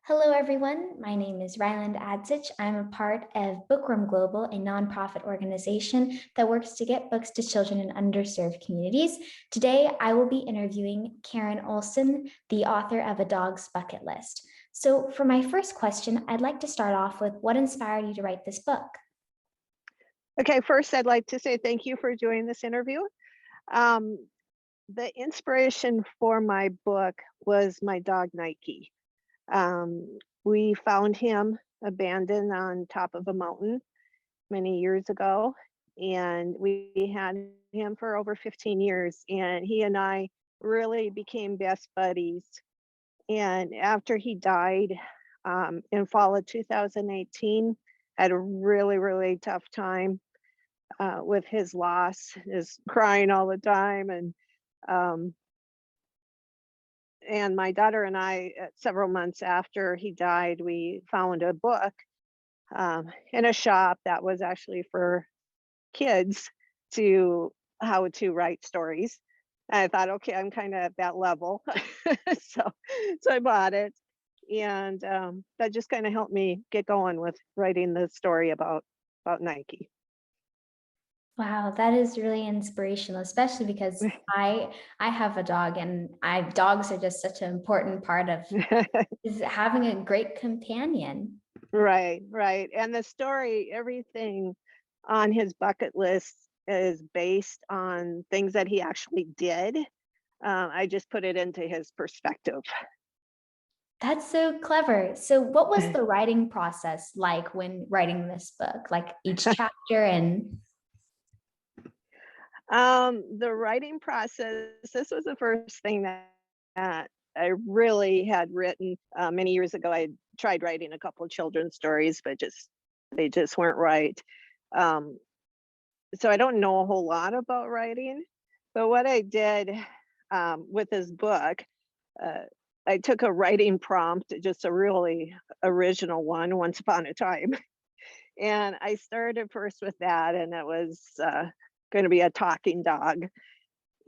Hello, everyone. My name is Ryland Adzich. I'm a part of Bookworm Global, a nonprofit organization that works to get books to children in underserved communities. Today, I will be interviewing Karen Olson, the author of A Dog's Bucket List. So, for my first question, I'd like to start off with what inspired you to write this book? Okay, first, I'd like to say thank you for doing this interview. Um, the inspiration for my book was my dog Nike. We found him abandoned on top of a mountain many years ago, and we had him for over 15 years. And he and I really became best buddies. And after he died in fall of 2018, had a really tough time with his loss, is crying all the time, um, and my daughter and I, several months after he died, we found a book in a shop that was actually for kids to how to write stories. And I thought, okay, I'm kind of at that level, so I bought it, and that just kind of helped me get going with writing the story about Nike. Wow, that is really inspirational, especially because I have a dog and I dogs are just such an important part of is having a great companion. Right, right. And the story, everything on his bucket list is based on things that he actually did. I just put it into his perspective. That's so clever. So what was the writing process like when writing this book? Like each chapter and The writing process, this was the first thing that I really had written many years ago. I tried writing a couple of children's stories, but they just weren't right. Um, so I don't know a whole lot about writing, but what I did with this book, uh, I took a writing prompt, just a really original one, once upon a time, and I started first with that, and it was going to be a talking dog,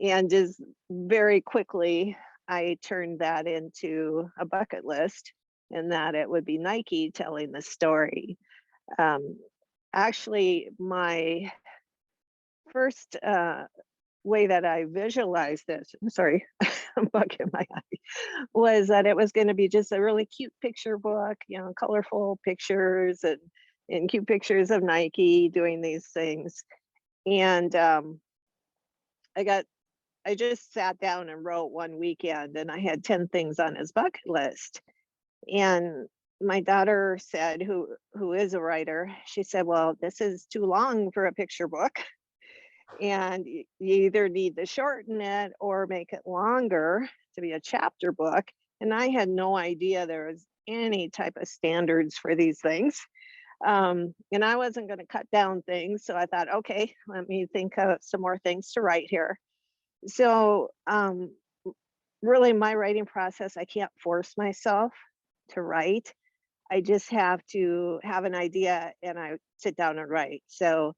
and just very quickly I turned that into a bucket list, and that it would be Nike telling the story. Um, Actually, my first way that I visualized this, sorry, I'm bug in my eye, was that it was going to be just a really cute picture book, colorful pictures and cute pictures of Nike doing these things. And I got, I just sat down and wrote one weekend, and I had 10 things on his bucket list. And my daughter said, who is a writer, she said, "Well, this is too long for a picture book, and you either need to shorten it or make it longer to be a chapter book." And I had no idea there was any type of standards for these things. And I wasn't going to cut down things. So I thought, okay, let me think of some more things to write here. So, really, my writing process, I can't force myself to write. I just have to have an idea and I sit down and write. So,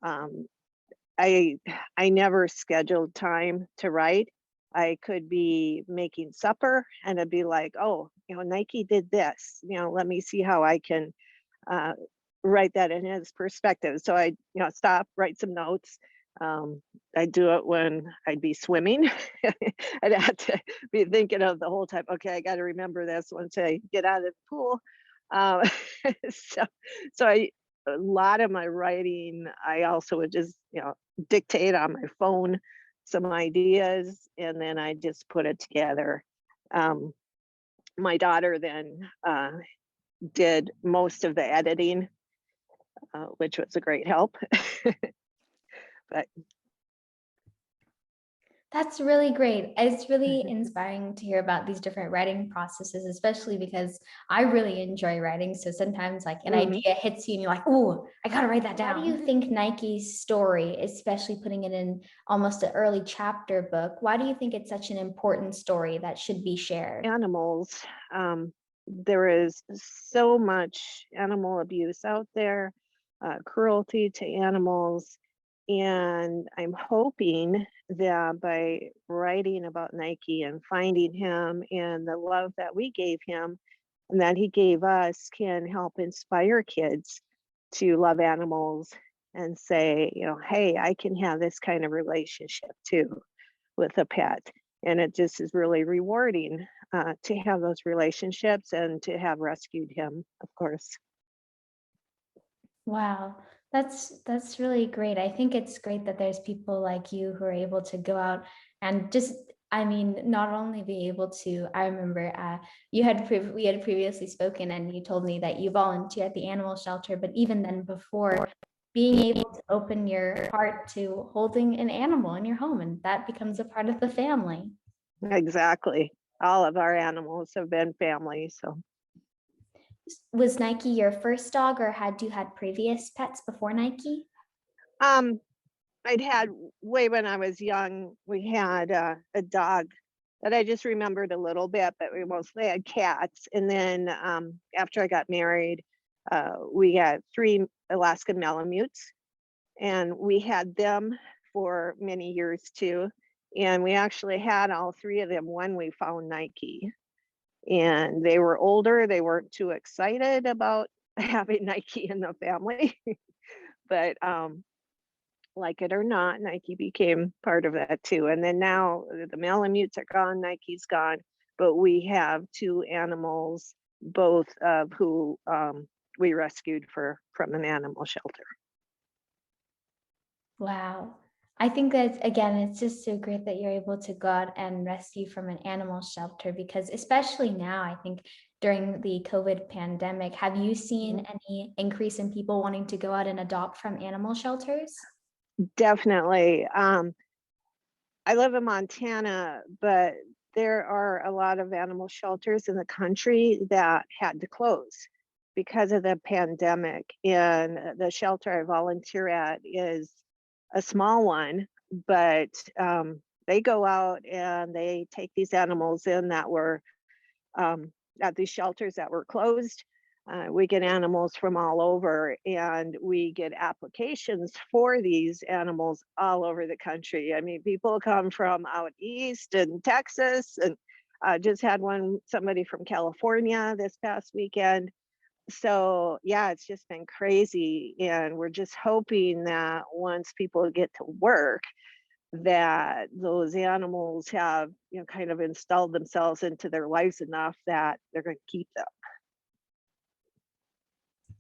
um, I I never scheduled time to write. I could be making supper and I'd be like, "Oh, Nike did this. Let me see how I can uh, write that in his perspective." So I, stop, write some notes. Um, I'd do it when I'd be swimming. I'd have to be thinking of the whole time. Okay, I got to remember this once I get out of the pool. Um, so, so a lot of my writing, I also would just, dictate on my phone some ideas, and then I just put it together. Um, my daughter then did most of the editing, which was a great help. But that's really great. It's really inspiring to hear about these different writing processes, especially because I really enjoy writing. So sometimes like an mhm. idea hits you and you're like, oh, I gotta write that down. Why do you think Nike's story, especially putting it in almost an early chapter book, why do you think it's such an important story that should be shared? Animals, there is so much animal abuse out there, cruelty to animals. And I'm hoping that by writing about Nike and finding him and the love that we gave him, and that he gave us can help inspire kids to love animals and say, hey, I can have this kind of relationship too with a pet. And it just is really rewarding to have those relationships and to have rescued him, of course. Wow, that's really great. I think it's great that there's people like you who are able to go out and just, I mean, not only be able to. I remember we had previously spoken, and you told me that you volunteer at the animal shelter, but even then, before, being able to open your heart to holding an animal in your home, and that becomes a part of the family. Exactly. All of our animals have been family. So Was Nike your first dog, or had you had previous pets before Nike? um, I'd had way when I was young, we had a dog that I just remembered a little bit, but we mostly had cats. And then after I got married, we got 3 Alaskan Malamutes, and we had them for many years too. And we actually had all 3 of them when we found Nike. And they were older, they weren't too excited about having Nike in the family, but like it or not, Nike became part of that too. And then now the Malamutes are gone, Nike's gone, but we have 2 animals, both of who we rescued from an animal shelter. Wow. I think that, again, it's just so great that you're able to go out and rescue from an animal shelter, because especially now, I think during the COVID pandemic, have you seen Mhm. any increase in people wanting to go out and adopt from animal shelters? Definitely. I live in Montana, but there are a lot of animal shelters in the country that had to close because of the pandemic. And the shelter I volunteer at is a small one, but they go out and they take these animals in that were um, at these shelters that were closed. We get animals from all over, and we get applications for these animals all over the country. I mean, people come from out east and Texas, and just had somebody from California this past weekend. So, yeah, it's just been crazy. And we're just hoping that once people get to work, that those animals have, kind of installed themselves into their lives enough that they're going to keep them.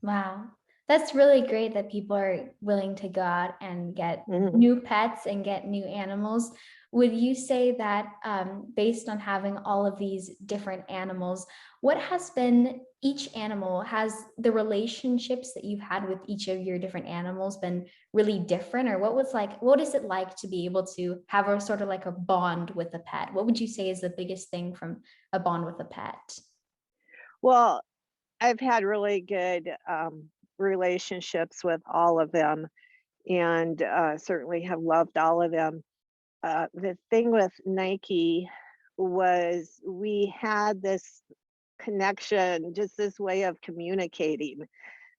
Wow. That's really great that people are willing to go out and get Mhm. new pets and get new animals. Would you say that, based on having all of these different animals, what has been each animal, has the relationships that you've had with each of your different animals been really different? Or what is it like to be able to have a sort of like a bond with a pet? What would you say is the biggest thing from a bond with a pet? Well, I've had really good relationships with all of them, and certainly have loved all of them. The thing with Nike was we had this connection, just this way of communicating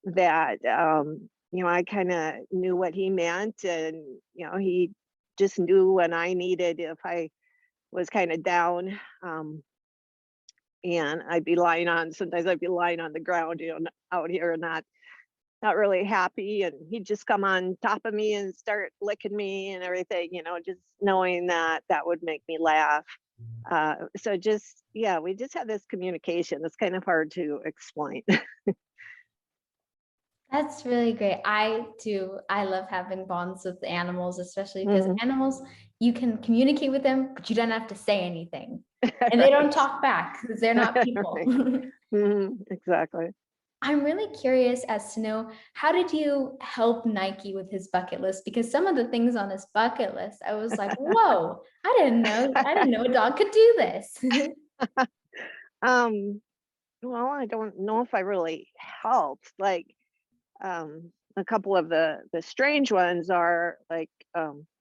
that I kind of knew what he meant, and he just knew when I needed, if I was kind of down. And sometimes I'd be lying on the ground, out here, and not really happy, and he'd just come on top of me and start licking me and everything, just knowing that that would make me laugh. So just, yeah, we just had this communication that's kind of hard to explain. That's really great. I too, I love having bonds with animals, especially because Mhm. animals, you can communicate with them, but you don't have to say anything. And they don't Right. talk back because they're not people. Right. Exactly. I'm really curious as to know, how did you help Nike with his bucket list? Because some of the things on his bucket list, I was like, whoa, I didn't know a dog could do this. um well, I don't know if I really helped. Like, a couple of the strange ones are like,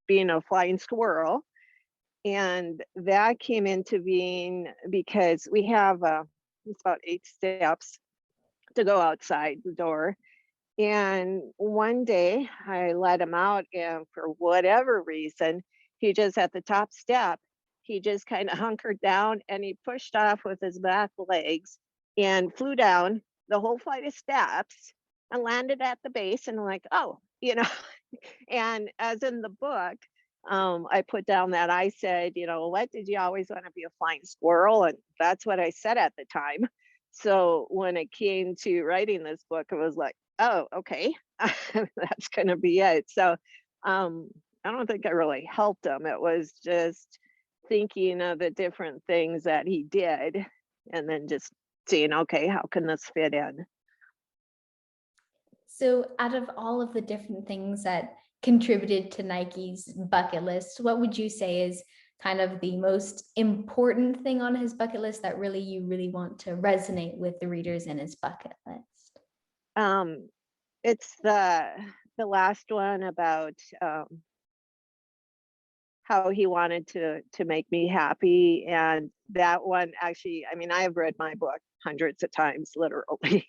being a flying squirrel. And that came into being because we have it's about 8 steps to go outside the door. And one day I let him out, and for whatever reason, he just at the top step, he just kind of hunkered down and he pushed off with his back legs. and flew down the whole flight of steps and landed at the base. And I'm like, oh, and as in the book, I put down that I said, what did you always want to be, a flying squirrel? And that's what I said at the time. So when it came to writing this book, it was like, oh, okay, that's going to be it. So um, I don't think I really helped him. It was just thinking of the different things that he did and then just seeing, okay, how can this fit in? So, out of all of the different things that contributed to Nike's bucket list, what would you say is kind of the most important thing on his bucket list that you really want to resonate with the readers in his bucket list? Um, it's the last one about how he wanted to make me happy, and that one actually, I mean, I have read my book hundreds of times, literally,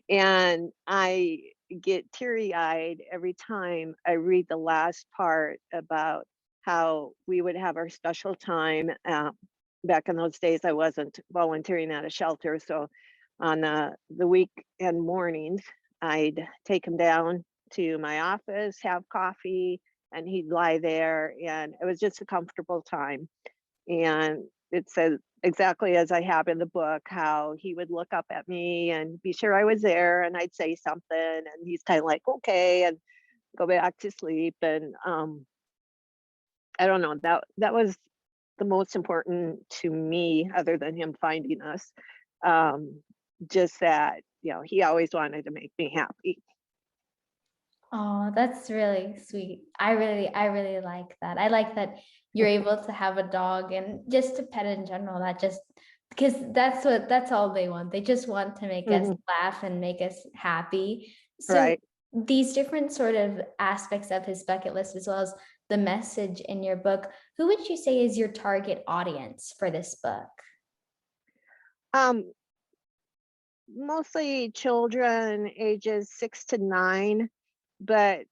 and I get teary-eyed every time I read the last part about how we would have our special time. Back in those days, I wasn't volunteering at a shelter, so on the weekend mornings, I'd take him down to my office, have coffee, and he'd lie there, and it was just a comfortable time. And it says exactly as I have in the book, how he would look up at me and be sure I was there, and I'd say something, and he's kind of like, okay, and go back to sleep. And I don't know, that was the most important to me, other than him finding us. Um, just that, he always wanted to make me happy. Oh, that's really sweet. I really like that. I like that you're able to have a dog and just to pet in general. That just because that's all they want. They just want to make us Mhm. laugh and make us happy. So Right. these different sort of aspects of his bucket list, as well as the message in your book, who would you say is your target audience for this book? Um, Mostly children ages 6 to 9, but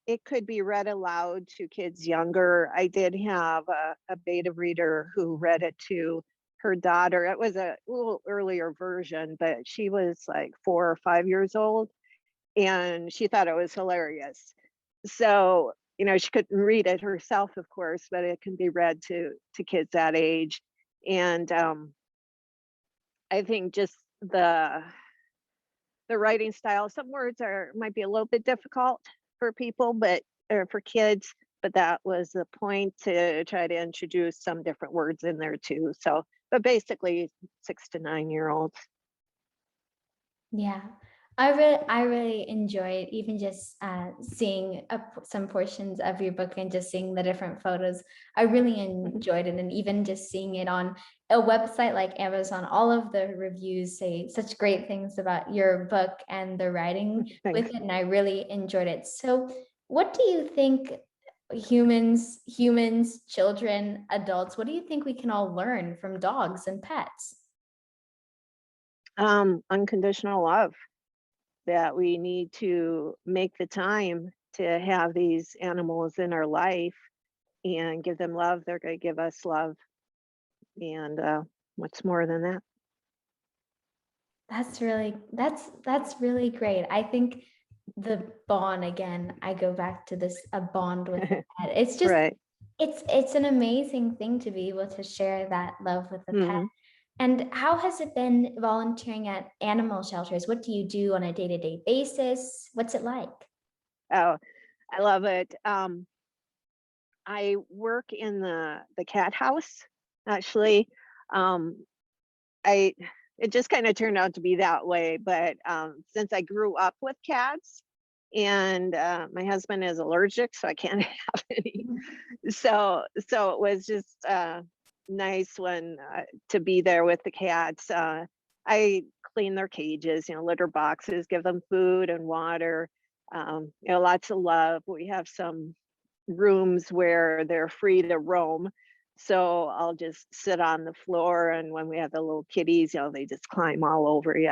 it could be read aloud to kids younger. I did have a beta reader who read it to her daughter. It was a little earlier version, but she was like 4 or 5 years old, and she thought it was hilarious. So, she couldn't read it herself, of course, but it can be read to kids that age. And I think just the writing style. Some words are might be a little bit difficult for people, but or for kids, but that was the point, to try to introduce some different words in there too. So, but basically 6 to 9 year olds. Yeah, I really enjoyed even just seeing some portions of your book and just seeing the different photos. I really Mhm. enjoyed it, and even just seeing it on a website like Amazon. All of the reviews say such great things about your book and the writing with Thanks. it, and I really enjoyed it. So, what do you think humans, children, adults, what do you think we can all learn from dogs and pets? Unconditional love, that we need to make the time to have these animals in our life and give them love. They're going to give us love. And what's more than that? That's really great. I think the bond again, I go back to this a bond with a pet. It's just Right. it's an amazing thing to be able to share that love with a pet. Hmm. And how has it been volunteering at animal shelters? What do you do on a day-to-day basis? What's it like? Oh, I love it. I work in the cat house, actually. Um, I It just kind of turned out to be that way, but since I grew up with cats, and my husband is allergic, so I can't have any. So it was just nice when to be there with the cats. I clean their cages, litter boxes, give them food and water. Lots of love. We have some rooms where they're free to roam. So I'll just sit on the floor, and when we have the little kitties, they just climb all over you,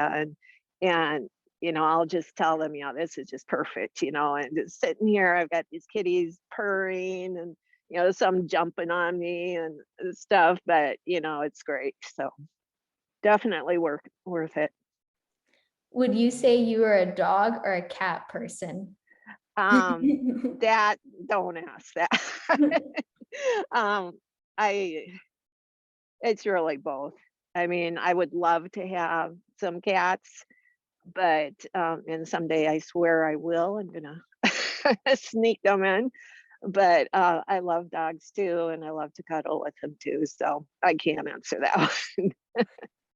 and I'll just tell them, this is just perfect, and just sitting here, I've got these kitties purring, and some jumping on me and stuff, but it's great. So definitely worth it. Would you say you were a dog or a cat person? Um, that don't ask that. um, I it's really both. I mean, I would love to have some cats, but and someday I swear I will. I'm gonna sneak them in. But I love dogs too, and I love to cuddle with them too. So I can't answer that one.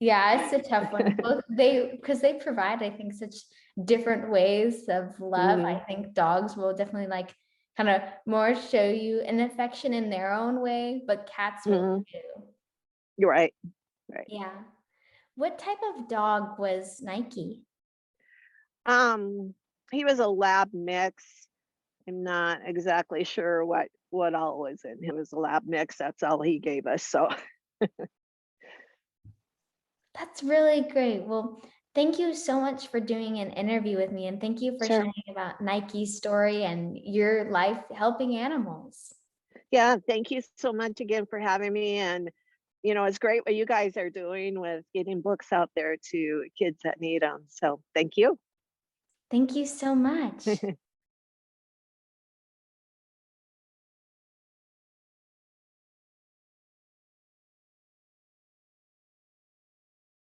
Yeah, it's a tough one. Both because they provide, I think, such different ways of love. Mhm. I think dogs will definitely like kind of more show you an affection in their own way, but cats will Mhm. too. You're right. Right. Yeah. What type of dog was Nike? Um, he was a lab mix. I'm not exactly sure what all was in him. It was a lab mix. That's all he gave us. So That's really great. Well, thank you so much for doing an interview with me, and thank you for sure. sharing about Nike's story and your life helping animals. Yeah. Thank you so much again for having me. And it's great what you guys are doing with getting books out there to kids that need them. So thank you. Thank you so much.